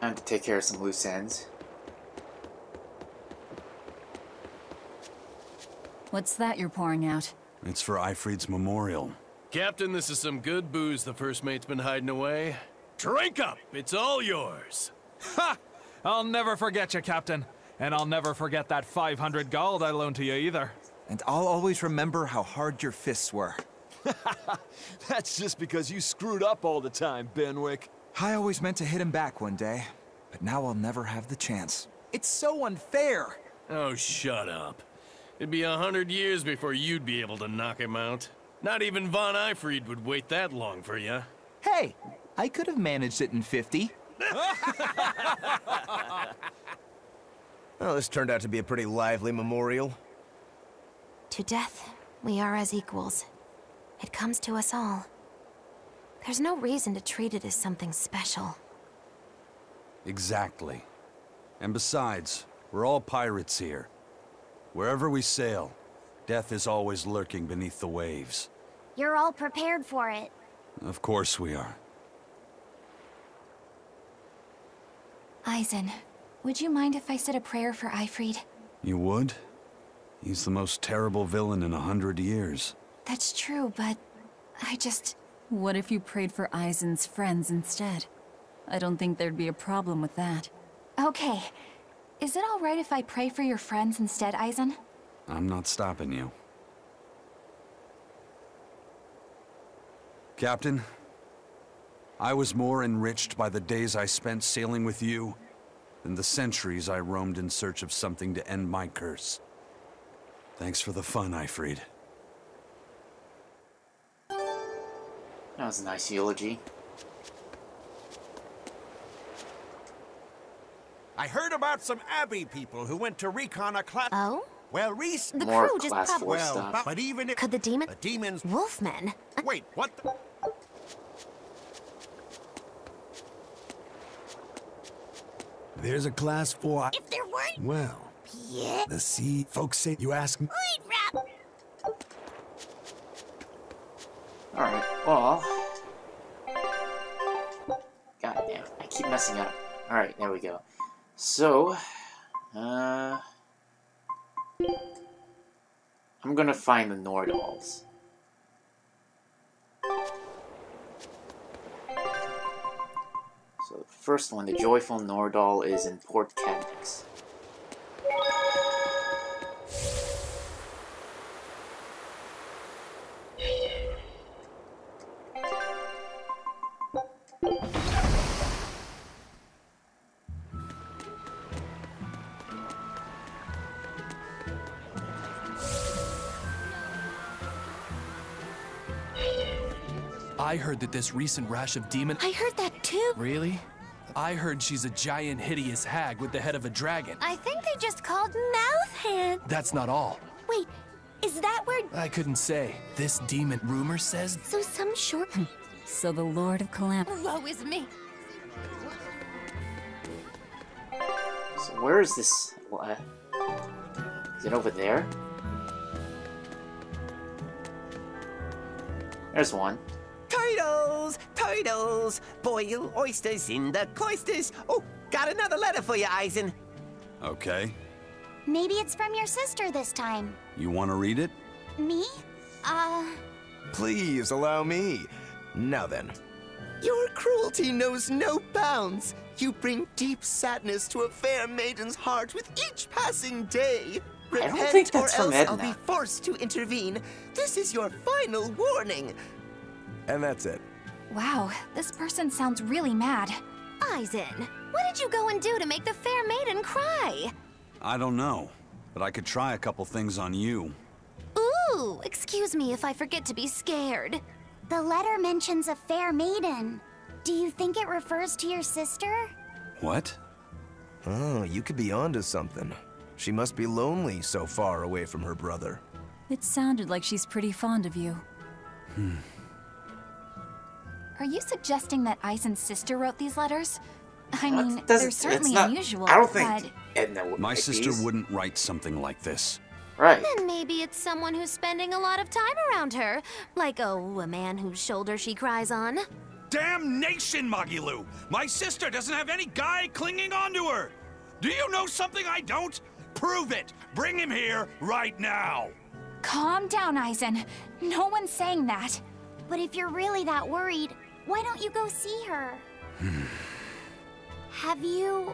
Time to take care of some loose ends. What's that you're pouring out? It's for Ifrid's memorial. Captain, this is some good booze the first mate's been hiding away. Drink up! It's all yours! Ha! I'll never forget you, Captain. And I'll never forget that 500 gold I loaned to you either. And I'll always remember how hard your fists were. That's just because you screwed up all the time, Benwick. I always meant to hit him back one day, but now I'll never have the chance. It's so unfair! Oh, shut up. It'd be 100 years before you'd be able to knock him out. Not even Von Ifrid would wait that long for you. Hey, I could have managed it in 50. Well, this turned out to be a pretty lively memorial. To death, we are as equals. It comes to us all. There's no reason to treat it as something special. Exactly. And besides, we're all pirates here. Wherever we sail, death is always lurking beneath the waves. You're all prepared for it. Of course we are. Eisen, would you mind if I said a prayer for Ifrid? You would? He's the most terrible villain in 100 years. That's true, but I just... What if you prayed for Eisen's friends instead? I don't think there'd be a problem with that. Okay. Is it all right if I pray for your friends instead, Eisen? I'm not stopping you. Captain, I was more enriched by the days I spent sailing with you than the centuries I roamed in search of something to end my curse. Thanks for the fun, Ifrid. That was a nice eulogy. I heard about some Abbey people who went to recon a class. Oh? Well, Reese. The More crew just class 4 well, stuff. but even if Could the demon... the demons. Wolfmen? Wait, what? There's a class 4. If there weren't... Well, Yeah. the sea folks say you ask me. Wait, Rap. Alright, well... God damn, I keep messing up. Alright, there we go. So... I'm gonna find the Nordolls. So the first one, the Joyful Nordoll, is in Port Cadix. I heard that this recent rash of demon... I heard that too. Really? I heard she's a giant, hideous hag with the head of a dragon. I think they just called Mouth Hand. That's not all. Wait, is that where... I couldn't say. This demon rumor says... So some short... So the Lord of Calamity... Woe is me. So where is this? Is it over there? There's one. Turtles! Turtles! Boil oysters in the cloisters! Oh, got another letter for you, Eisen. Okay. Maybe it's from your sister this time. You want to read it? Me? Please allow me. Now then. Your cruelty knows no bounds. You bring deep sadness to a fair maiden's heart with each passing day. I don't Repent, think or that's from else I'll Edna. be forced to intervene. This is your final warning. And that's it. Wow, this person sounds really mad. Eisen, what did you go and do to make the fair maiden cry? I don't know, but I could try a couple things on you. Ooh, excuse me if I forget to be scared. The letter mentions a fair maiden. Do you think it refers to your sister? What? Oh, you could be onto something. She must be lonely so far away from her brother. It sounded like she's pretty fond of you. Are you suggesting that Eisen's sister wrote these letters? I mean, they're certainly unusual, I don't but... think Edna would My write sister these. wouldn't write something like this. Right. Then maybe it's someone who's spending a lot of time around her. Like, oh, a man whose shoulder she cries on. Damnation, Magilu! My sister doesn't have any guy clinging onto her! Do you know something I don't? Prove it! Bring him here right now! Calm down, Eisen. No one's saying that. But if you're really that worried, why don't you go see her? Have you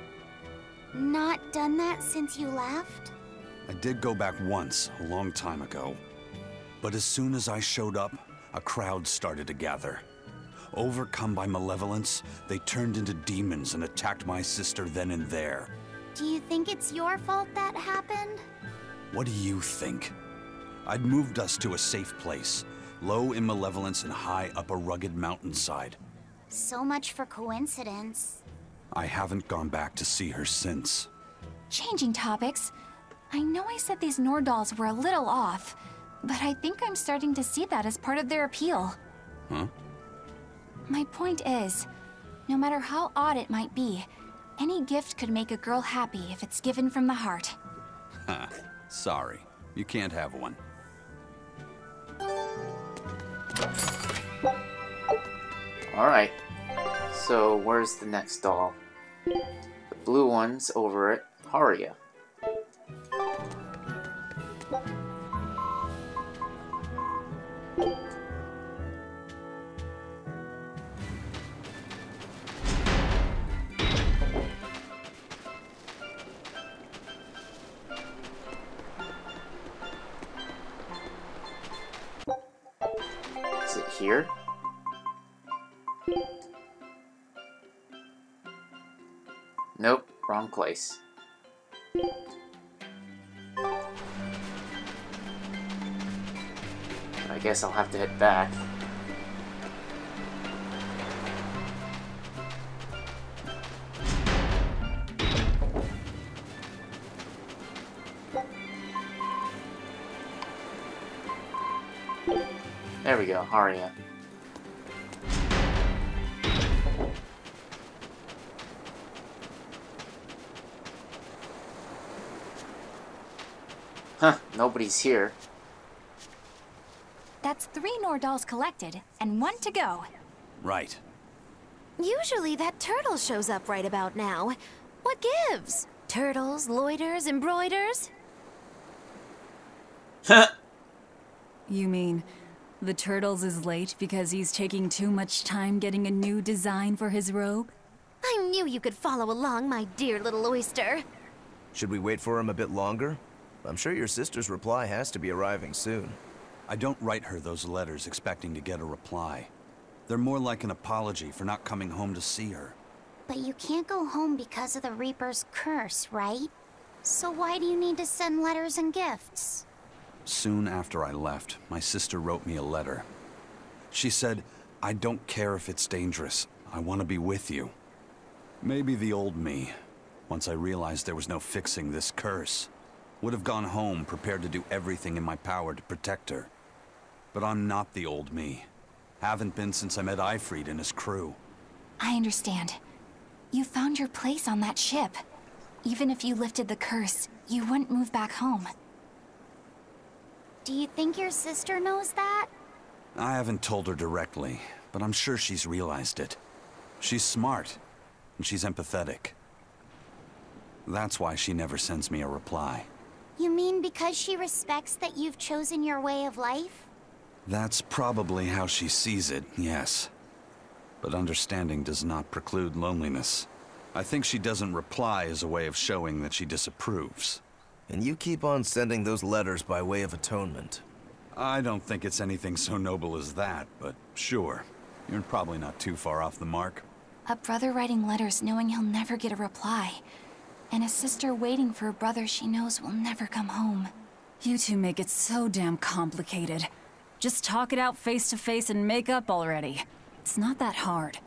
not done that since you left? I did go back once, a long time ago. But as soon as I showed up, a crowd started to gather. Overcome by malevolence, they turned into demons and attacked my sister then and there. Do you think it's your fault that happened? What do you think? I'd moved us to a safe place, low in malevolence and high up a rugged mountainside. So much for coincidence. I haven't gone back to see her since. Changing topics. I know I said these Nordolls were a little off, but I think I'm starting to see that as part of their appeal. Huh? My point is, no matter how odd it might be, any gift could make a girl happy if it's given from the heart. Ha, sorry. You can't have one. Alright. So, where's the next doll? The blue one's over at Haria. Is it here? Nope, wrong place. I guess I'll have to head back. There we go, Haria. Huh, nobody's here. That's 3 Nordolls collected, and 1 to go. Right. Usually that turtle shows up right about now. What gives? Turtles, loiters, embroiders? You mean, the Turtles is late because he's taking too much time getting a new design for his robe? I knew you could follow along, my dear little oyster. Should we wait for him a bit longer? I'm sure your sister's reply has to be arriving soon. I don't write her those letters expecting to get a reply. They're more like an apology for not coming home to see her. But you can't go home because of the Reaper's curse, right? So why do you need to send letters and gifts? Soon after I left, my sister wrote me a letter. She said, "I don't care if it's dangerous. I want to be with you." Maybe the old me, once I realized there was no fixing this curse, would have gone home prepared to do everything in my power to protect her. But I'm not the old me. Haven't been since I met Ifrit and his crew. I understand. You found your place on that ship. Even if you lifted the curse, you wouldn't move back home. Do you think your sister knows that? I haven't told her directly, but I'm sure she's realized it. She's smart, and she's empathetic. That's why she never sends me a reply. You mean because she respects that you've chosen your way of life? That's probably how she sees it, yes. But understanding does not preclude loneliness. I think she doesn't reply as a way of showing that she disapproves. And you keep on sending those letters by way of atonement. I don't think it's anything so noble as that, but sure. You're probably not too far off the mark. A brother writing letters knowing he'll never get a reply. And a sister waiting for a brother she knows will never come home. You two make it so damn complicated. Just talk it out face to face and make up already. It's not that hard.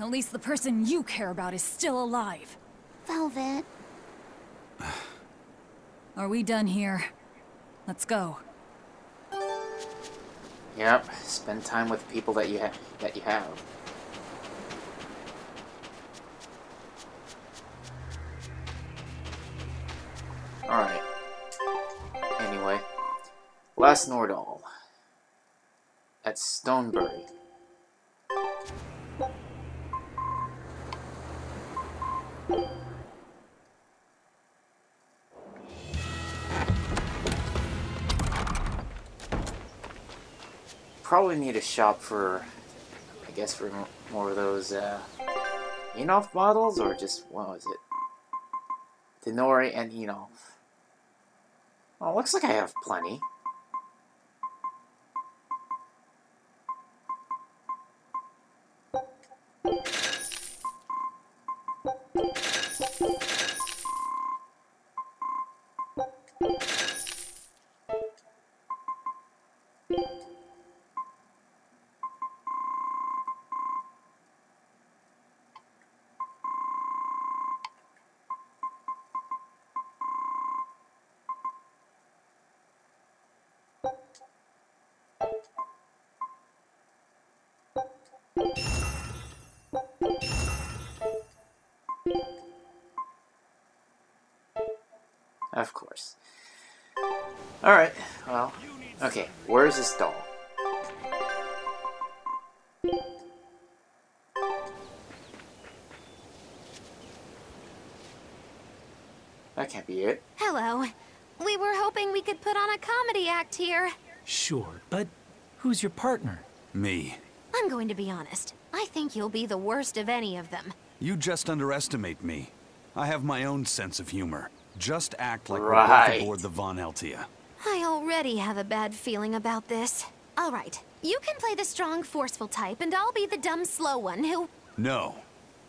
At least the person you care about is still alive. Velvet. Are we done here? Let's go. Yep, spend time with people that you have. Alright. Anyway. Last Nordoll. at Stonebury. Probably need a shop for, I guess, for more of those Enolf models, or just, what was it? Denori and Enolf. Well, looks like I have plenty. Of course. Alright, well, okay, where's this doll? That can't be it. Hello. We were hoping we could put on a comedy act here. Sure, but who's your partner? Me. I'm going to be honest. I think you'll be the worst of any of them. You just underestimate me. I have my own sense of humor. Just act like we're Right. both aboard the Von Eltia. I already have a bad feeling about this. All right, you can play the strong, forceful type, and I'll be the dumb, slow one who... No.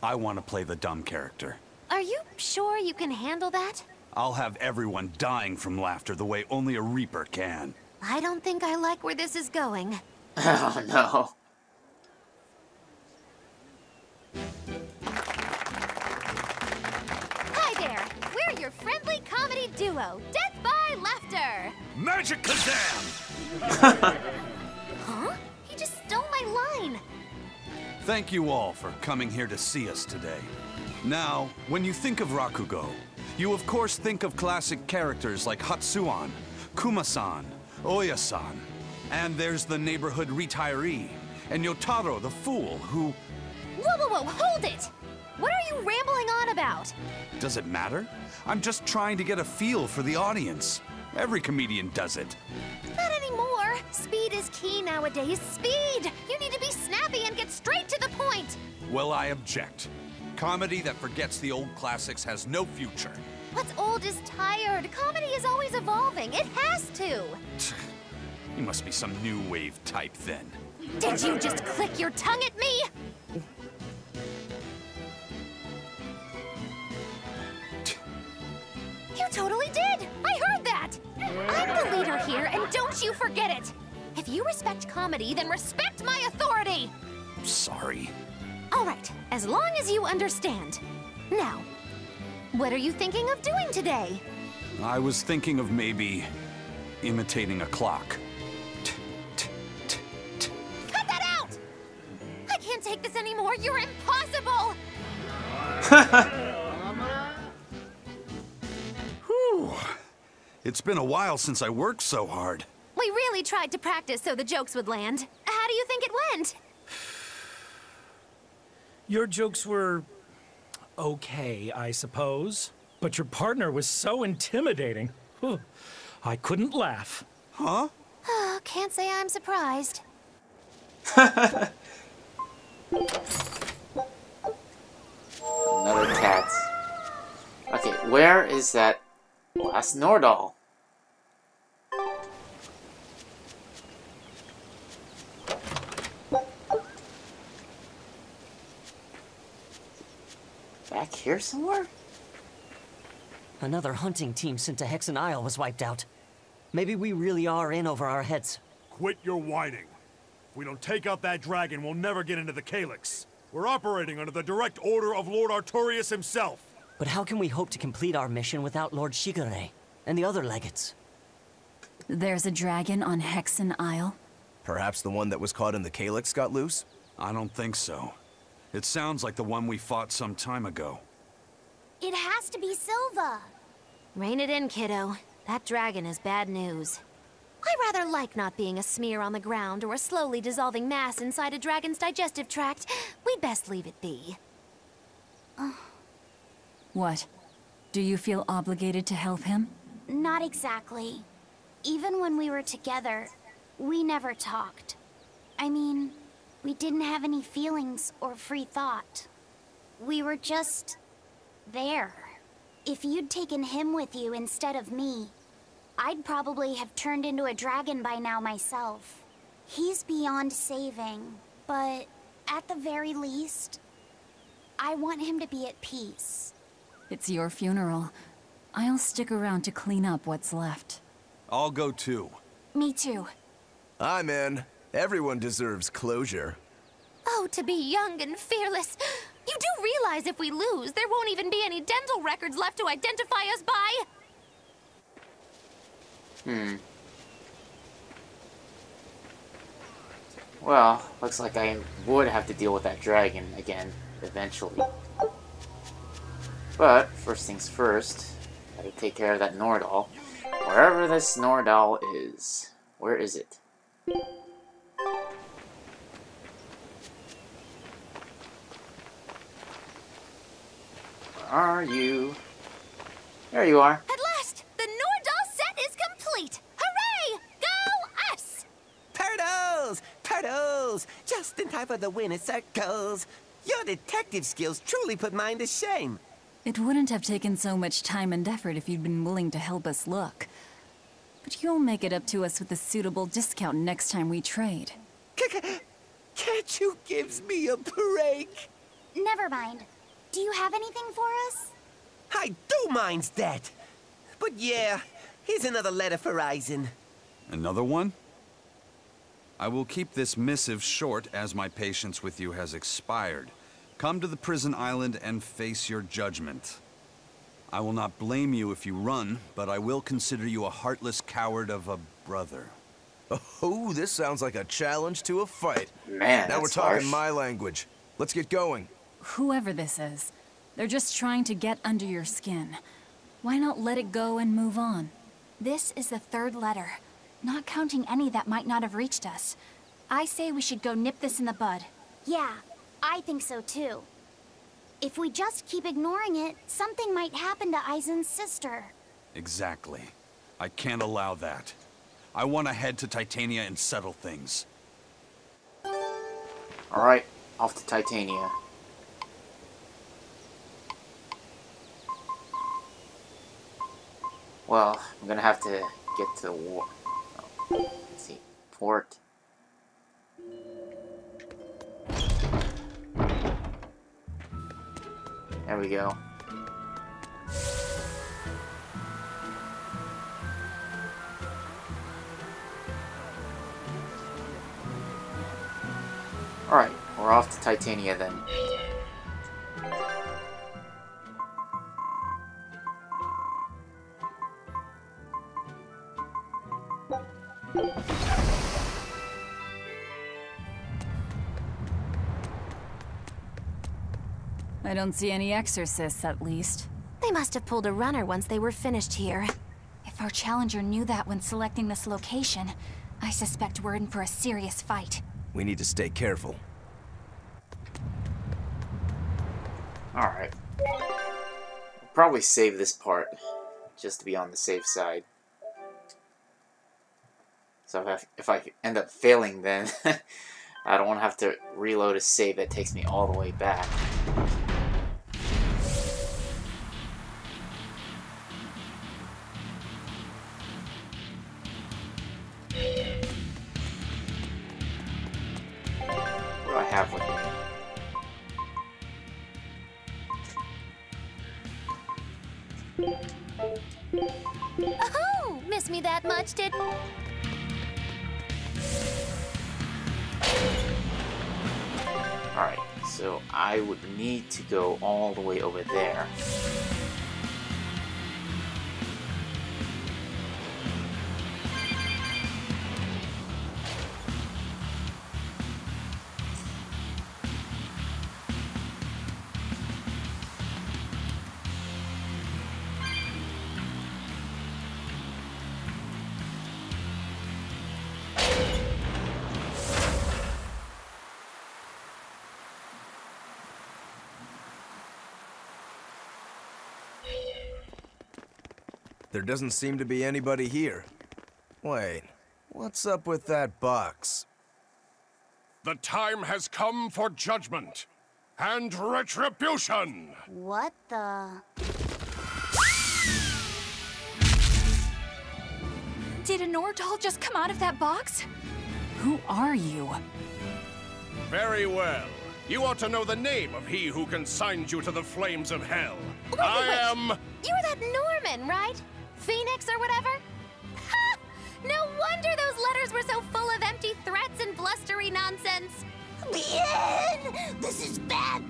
I want to play the dumb character. Are you sure you can handle that? I'll have everyone dying from laughter the way only a Reaper can. I don't think I like where this is going. Oh no. Hi there! We're your friendly comedy duo, Death by Laughter! Magic Kazam! Huh? He just stole my line! Thank you all for coming here to see us today. Now, when you think of Rakugo, you of course think of classic characters like Hatsuan, Kuma-san, Oya-san, and there's the neighborhood retiree, and Yotaro the fool who... Whoa, whoa, whoa, hold it! What are you rambling on about? Does it matter? I'm just trying to get a feel for the audience. Every comedian does it. Not anymore. Speed is key nowadays. Speed! You need to be snappy and get straight to the point! Well, I object. Comedy that forgets the old classics has no future. What's old is tired. Comedy is always evolving. It has to. You must be some new wave type then. Did you just click your tongue at me? You totally did! I heard that! I'm the leader here, and don't you forget it! If you respect comedy, then respect my authority! Sorry. All right, as long as you understand. Now, what are you thinking of doing today? I was thinking of maybe imitating a clock. Cut that out! I can't take this anymore. You're impossible! Whew. It's been a while since I worked so hard. We really tried to practice so the jokes would land. How do you think it went? Your jokes were... okay, I suppose. But your partner was so intimidating. Whew. I couldn't laugh. Huh? Can't say I'm surprised. Another cat. Okay, where is that last Nordoll? Back here somewhere? Another hunting team sent to Hexen Isle was wiped out. Maybe we really are in over our heads. Quit your whining. If we don't take out that dragon, we'll never get into the Calyx. We're operating under the direct order of Lord Artorias himself. But how can we hope to complete our mission without Lord Shigure and the other legates? There's a dragon on Hexen Isle? Perhaps the one that was caught in the Calyx got loose? I don't think so. It sounds like the one we fought some time ago. It has to be Silva. Rein it in, kiddo. That dragon is bad news. I rather like not being a smear on the ground or a slowly dissolving mass inside a dragon's digestive tract. We'd best leave it be. What? Do you feel obligated to help him? Not exactly. Even when we were together, we never talked. I mean, we didn't have any feelings or free thought. We were just there. If you'd taken him with you instead of me, I'd probably have turned into a dragon by now myself. He's beyond saving, but at the very least, I want him to be at peace. It's your funeral. I'll stick around to clean up what's left. I'll go too. Me too. I'm in. Everyone deserves closure. Oh, to be young and fearless. You do realize if we lose, there won't even be any dental records left to identify us by? Well, looks like I would have to deal with that dragon again, eventually. But, first things first, gotta take care of that Nordoll. Wherever this Nordoll is. Where is it? Where are you? There you are. At last, the Nordolls set is complete! Hooray! Go us! Turtles! Turtles! Just in time for the winner circles. Your detective skills truly put mine to shame. It wouldn't have taken so much time and effort if you'd been willing to help us look. But you'll make it up to us with a suitable discount next time we trade. Can't you give me a break? Never mind. Do you have anything for us? I do mind that. But yeah, here's another letter for Eisen. Another one? I will keep this missive short as my patience with you has expired. Come to the prison island and face your judgment. I will not blame you if you run, but I will consider you a heartless coward of a brother. Oh, this sounds like a challenge to a fight. Man, now we're that's talking harsh. my language. Let's get going. Whoever this is, they're just trying to get under your skin. Why not let it go and move on? This is the third letter, not counting any that might not have reached us. I say we should go nip this in the bud. Yeah, I think so too. If we just keep ignoring it, something might happen to Eisen's sister. Exactly. I can't allow that. I want to head to Titania and settle things. Alright, off to Titania. Well, I'm gonna have to get to the war. Oh, let's see. Port. There we go. Alright, we're off to Titania then. I don't see any exorcists, at least. They must have pulled a runner once they were finished here. If our challenger knew that when selecting this location, I suspect we're in for a serious fight. We need to stay careful. Alright. We'll probably save this part, just to be on the safe side. So if I end up failing, then I don't want to have to reload a save that takes me all the way back. What do I have with me? Oh, miss me that much, did... Alright, so I would need to go all the way over there. There doesn't seem to be anybody here. Wait, what's up with that box? The time has come for judgment and retribution! What the... Did a Nordoll just come out of that box? Who are you? Very well. You ought to know the name of he who consigned you to the flames of hell. Wait. I am... You were that Norman, right? Phoenix or whatever? Ha! No wonder those letters were so full of empty threats and blustery nonsense. Bien! This is bad.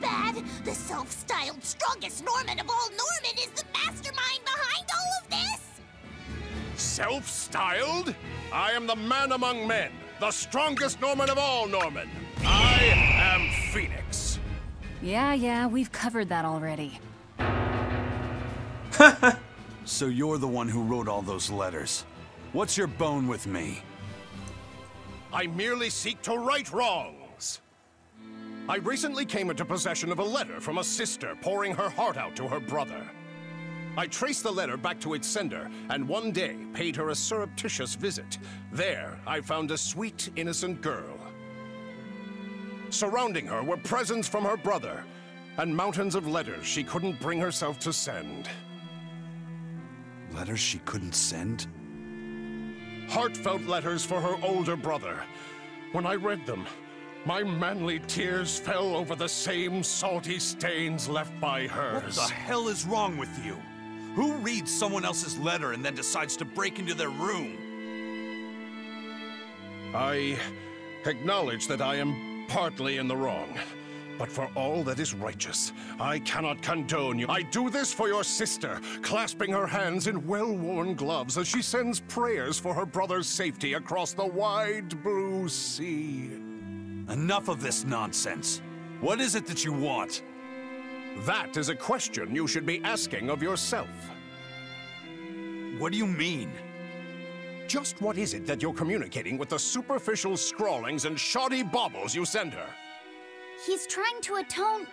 The self-styled strongest Norman of all Norman is the mastermind behind all of this! Self-styled? I am the man among men, the strongest Norman of all Norman. I am Phoenix. Yeah, we've covered that already. So you're the one who wrote all those letters. What's your bone with me? I merely seek to right wrongs. I recently came into possession of a letter from a sister pouring her heart out to her brother. I traced the letter back to its sender, and one day paid her a surreptitious visit. There, I found a sweet, innocent girl. Surrounding her were presents from her brother, and mountains of letters she couldn't bring herself to send. Letters she couldn't send? Heartfelt letters for her older brother. When I read them, my manly tears fell over the same salty stains left by hers. What the hell is wrong with you? Who reads someone else's letter and then decides to break into their room? I acknowledge that I am partly in the wrong. But for all that is righteous, I cannot condone you. I do this for your sister, clasping her hands in well-worn gloves as she sends prayers for her brother's safety across the wide blue sea. Enough of this nonsense. What is it that you want? That is a question you should be asking of yourself. What do you mean? Just what is it that you're communicating with the superficial scrawlings and shoddy baubles you send her? He's trying to atone...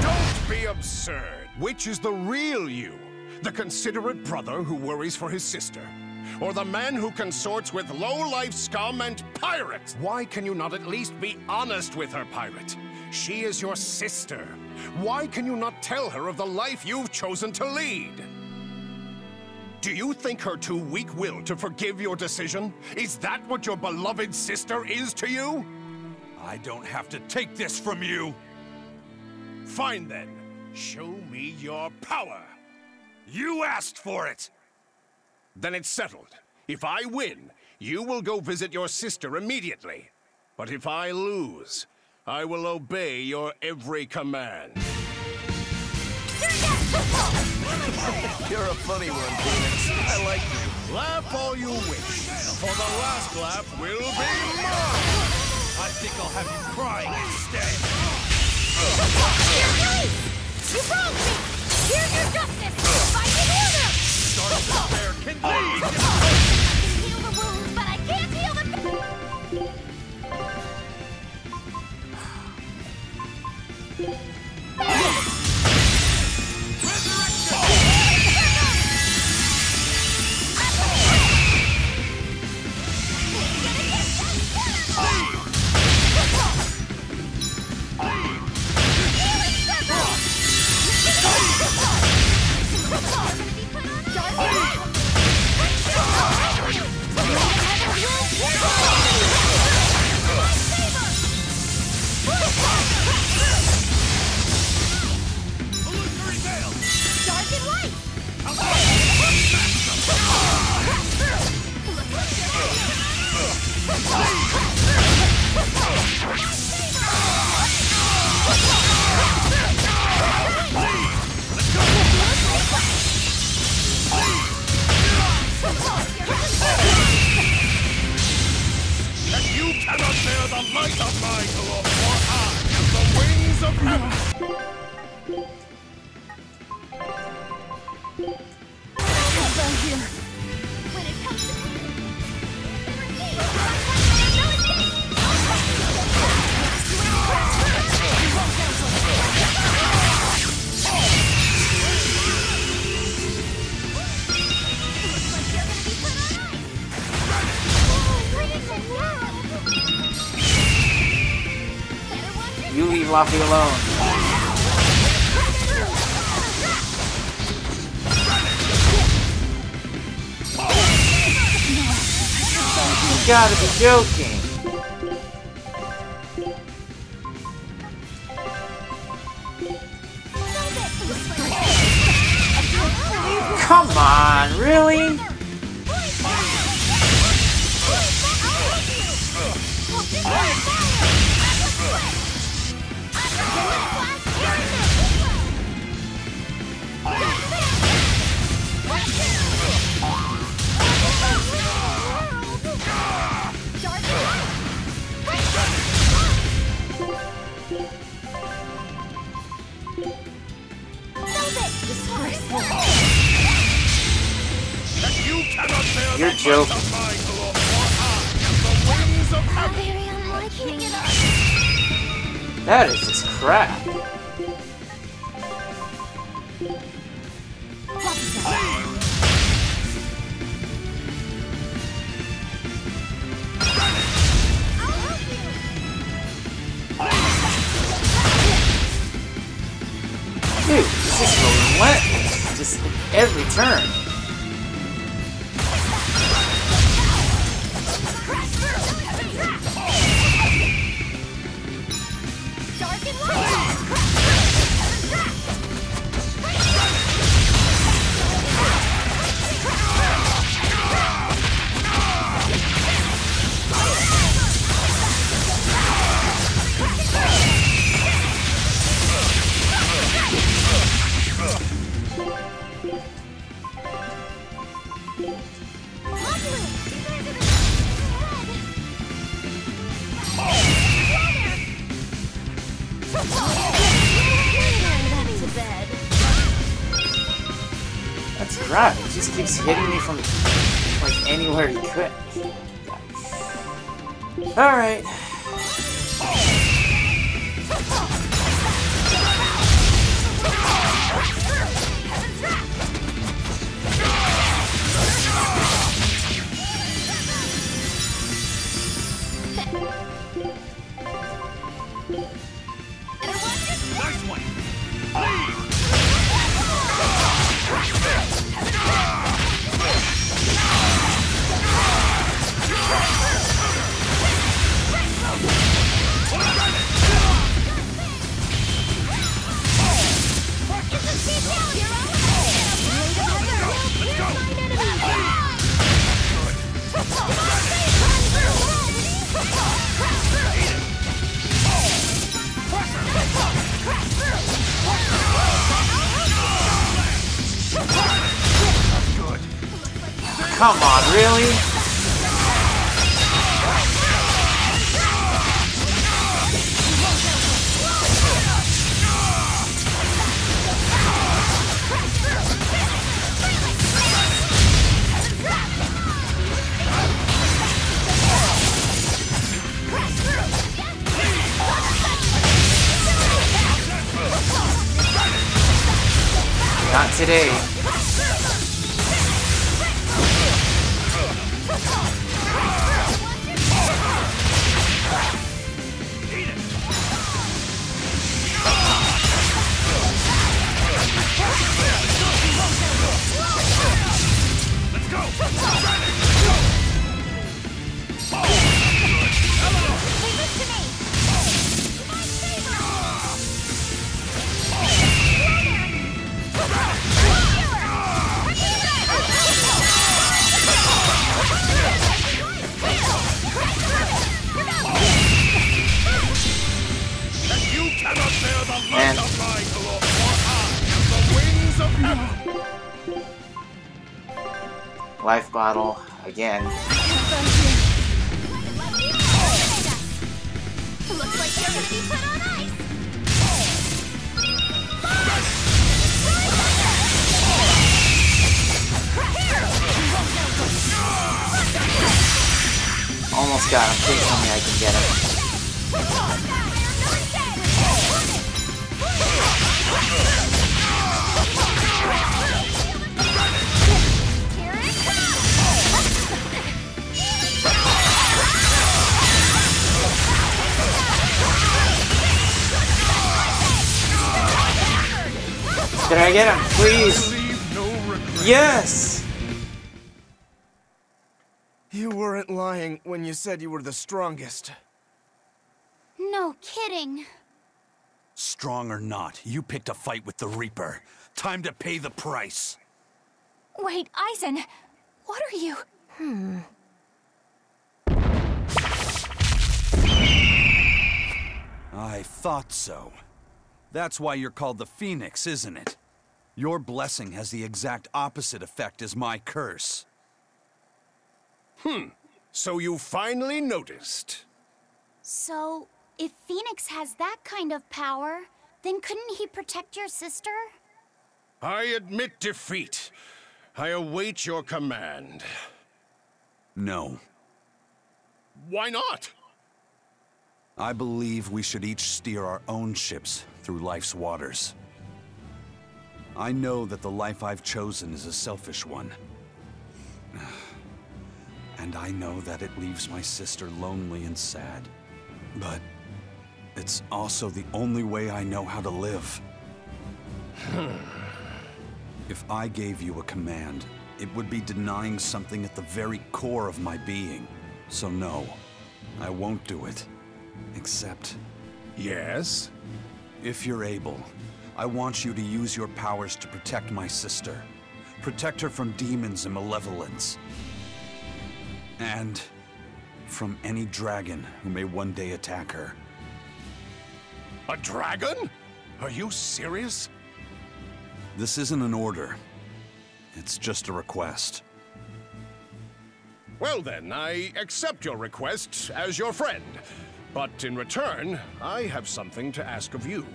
Don't be absurd! Which is the real you? The considerate brother who worries for his sister? Or the man who consorts with low-life scum and pirates? Why can you not at least be honest with her, pirate? She is your sister. Why can you not tell her of the life you've chosen to lead? Do you think her too weak-willed to forgive your decision? Is that what your beloved sister is to you? I don't have to take this from you! Fine then. Show me your power. You asked for it! Then it's settled. If I win, you will go visit your sister immediately. But if I lose, I will obey your every command. You're a funny one, Phoenix. I like you. Laugh all you wish, for the last laugh will be mine! I think I'll have you crying instead. You wronged me! Here's your justice! Fight in order! Start to bear can lead! I can heal the wounds, but I can't heal the... You leave Luffy alone. You gotta be joking. Come on, really? You're joking. That is just crap. Dude, this is relentless. Just every turn. That's crap. He just keeps hitting me from like anywhere he could. Alright. Come on, really? Not today. And life bottle again. Looks like you're gonna be put on ice. Almost got him. Please tell me I can get him. Can I get him, please? Yes! You weren't lying when you said you were the strongest. No kidding. Strong or not, you picked a fight with the Reaper. Time to pay the price. Wait, Eisen, what are you? I thought so. That's why you're called the Phoenix, isn't it? Your blessing has the exact opposite effect as my curse. So you finally noticed. So, if Phoenix has that kind of power, then couldn't he protect your sister? I admit defeat. I await your command. No. Why not? I believe we should each steer our own ships through life's waters. I know that the life I've chosen is a selfish one. And I know that it leaves my sister lonely and sad. But it's also the only way I know how to live. If I gave you a command, it would be denying something at the very core of my being. So no, I won't do it. Except... Yes? If you're able, I want you to use your powers to protect my sister. Protect her from demons and malevolence. And from any dragon who may one day attack her. A dragon? Are you serious? This isn't an order. It's just a request. Well then, I accept your request as your friend. But in return, I have something to ask of you.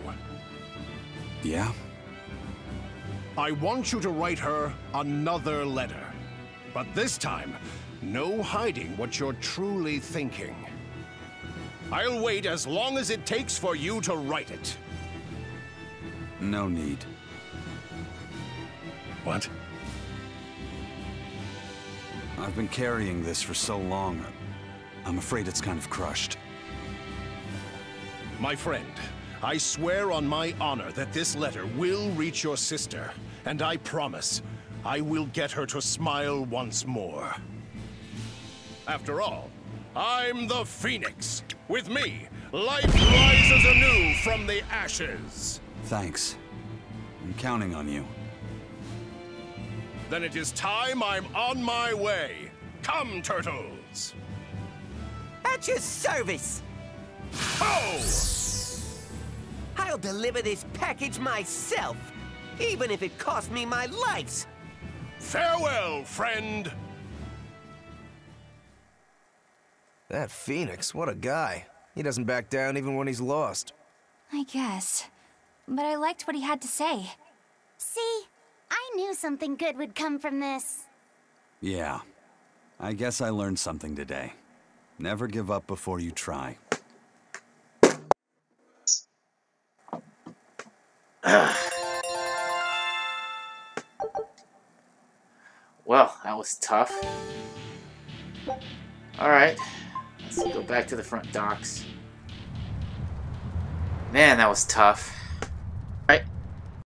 Yeah? I want you to write her another letter. But this time, no hiding what you're truly thinking. I'll wait as long as it takes for you to write it. No need. What? I've been carrying this for so long, I'm afraid it's kind of crushed. My friend, I swear on my honor that this letter will reach your sister, and I promise I will get her to smile once more. After all, I'm the Phoenix. With me, life rises anew from the ashes. Thanks. I'm counting on you. Then it is time I'm on my way. Come, Turtles! At your service! Oh! I'll deliver this package myself, even if it costs me my life! Farewell, friend! That Phoenix, what a guy. He doesn't back down even when he's lost. I guess. But I liked what he had to say. See? I knew something good would come from this. Yeah. I guess I learned something today. Never give up before you try. Well, that was tough. Alright. Let's go back to the front docks. Man, that was tough.